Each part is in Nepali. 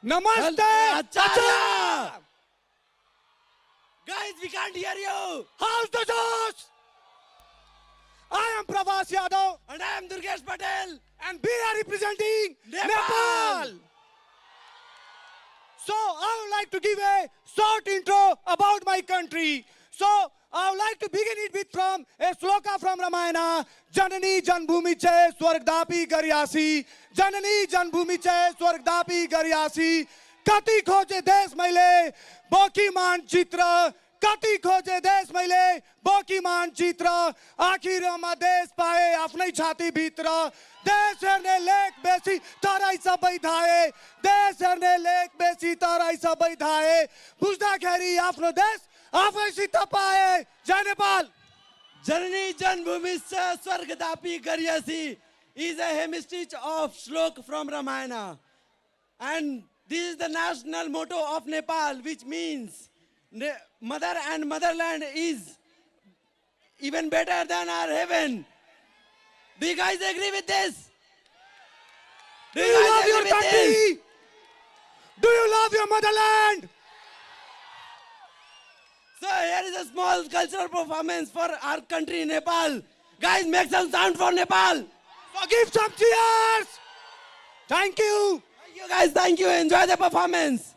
Namaste. Acharya! Guys, we can't hear you. How's the josh? I am Pravas Yadav And I am Durgesh Patel. and we are representing Nepal. Nepal. So I would like to give a short intro about my country. So I would like to begin it with from a sloka from Ramayana. Janani Janbhumi Che Swargdapi Garyasi. Janani Janbhumi Che Swargdapi Garyasi. Kati khoje desh maile boki manchitra. कति खोजे देश मैले बोकी मानचित्र आखिरमा देश पाए आफ्नै छाती भित्र देश हेर्ने लेख बेसी तराई सबै धाए देश हेर्ने लेख बेसी तराई सबै धाए बुझ्दाखेरि आफ्नो देश आफैसित पाए जय Nepal Janani Janbhumischa Swargadapi Garyasi is a hemistich of shlok from Ramayana. And this is the national motto of Nepal, which means mother and motherland is even better than our heaven. Do you guys agree with this? Do you love your country? Do you love your motherland? So here is a small cultural performance for our country, Nepal. Guys, make some sound for Nepal. So give some cheers. Thank you. Thank you guys, thank you. Enjoy the performance.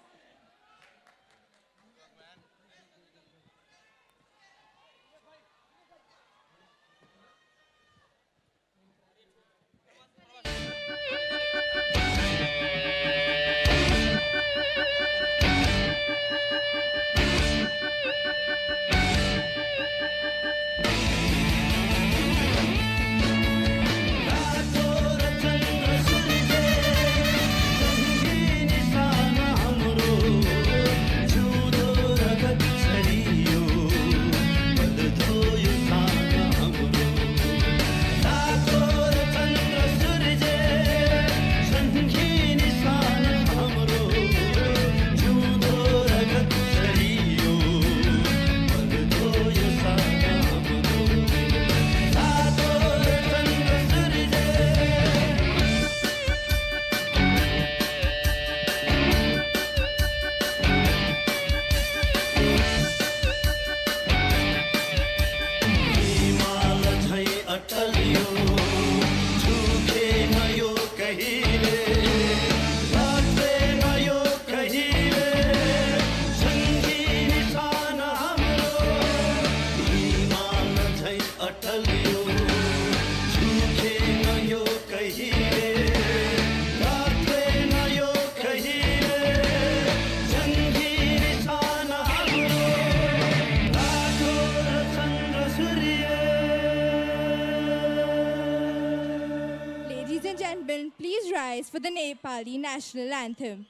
Please rise for the Nepali national anthem.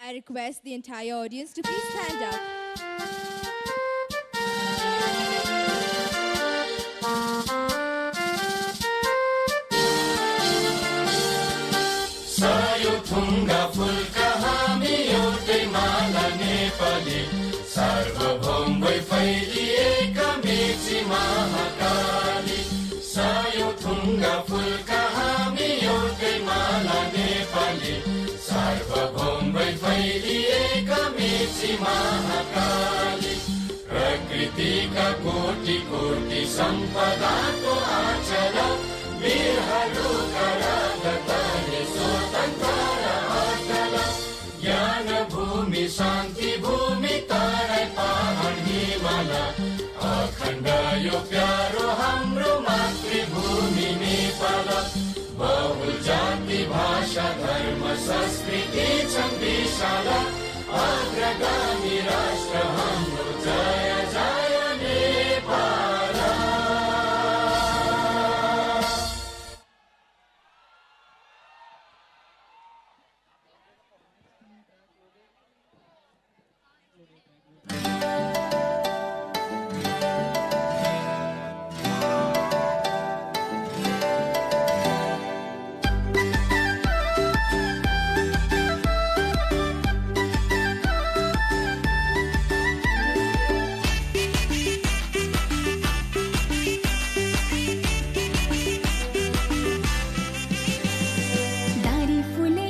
I request the entire audience to please stand up. सयुथुङ्गा फुलका हामी एउटै माला नेपाली सार्वभौम भई फैलिएका मेची महाकाली सयुथुङ्गा फुलका हामी एउटै माला नेपाली सार्वभौम भई फैलिएका मेची महाकाली प्रकृतिका कोटि कोटि सम्पदाको आचर वीरहरूका रगतले स्वतन्त्र अटल ज्ञान भूमि शान्ति भूमि तराई पहाड हिमाल अखण्ड यो प्यारो हाम्रो मातृभूमि नेपाल बहुल जाति भाषा धर्म संस्कृति छन् विशाल अग्रगामी राष्ट्र हाम्रो जय जय नेपाल। दारी फुले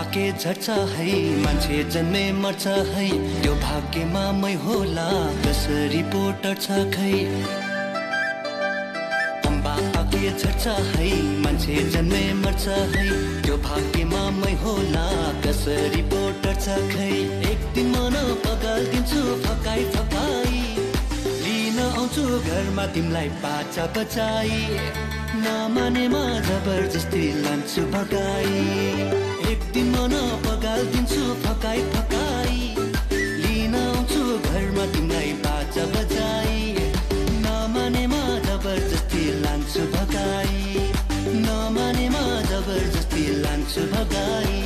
पाके झर्छ है मान्छे जन्मे मर्छ है त्यो भाग्यमा मै होला कसरी पो टर्छ खै अम्बा पाके झर्छ है मान्छे जन्मे मर्छ है त्यो भाग्यमा मै होला कसरी पो टर्छ खै एक दिन मन पगाल्दिन्छु फकाई फकाई लिन आउँछु घरमा तिमीलाई बाचा बचाई नमानेमा जबरजस्ती लान्छु भगाई एक दिन मन पगाल्दिन्छु फकाई फकाई लिन आउँछु घरमा तिमीलाई बाचा बजाई नमानेमा जबरजस्ती लान्छु भगाई नमानेमा जबरजस्ती लान्छु भगाई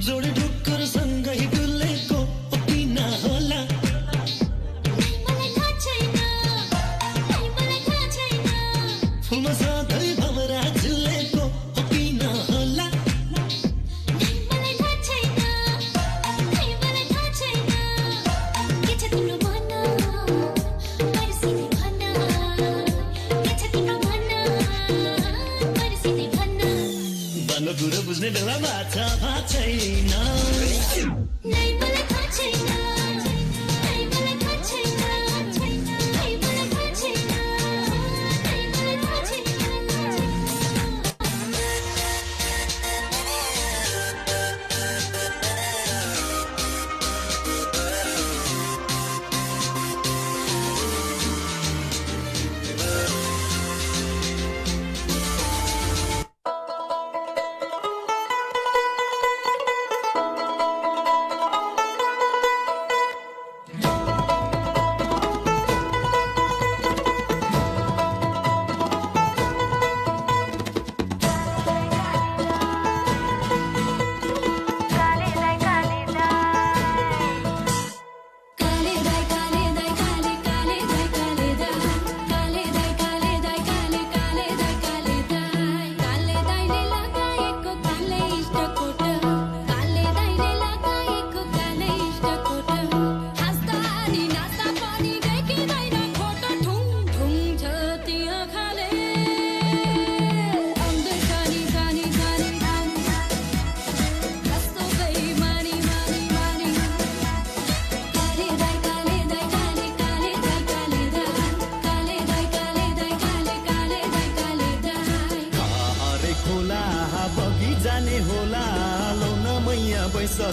जोडी ढुक्कर सँगै डुलेको किन होला फुलमा सधैँ भवरा झुलेको किन होला बल्ल कुरो बुझ्ने बेला बाछा छैन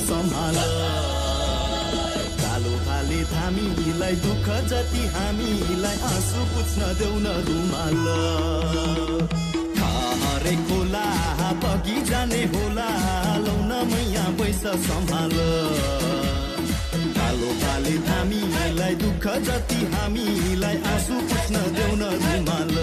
सम्हाल कालो भाले थामीलाई दुःख जति हामीलाई आँसु पुछ्न देऊ न रुमाल हरे खोला बगी जाने होला लौन मैया पैसा सम्हाल कालो भाले थामीलाई दुःख जति हामीलाई आँसु पुछ्न देऊ न रुमाल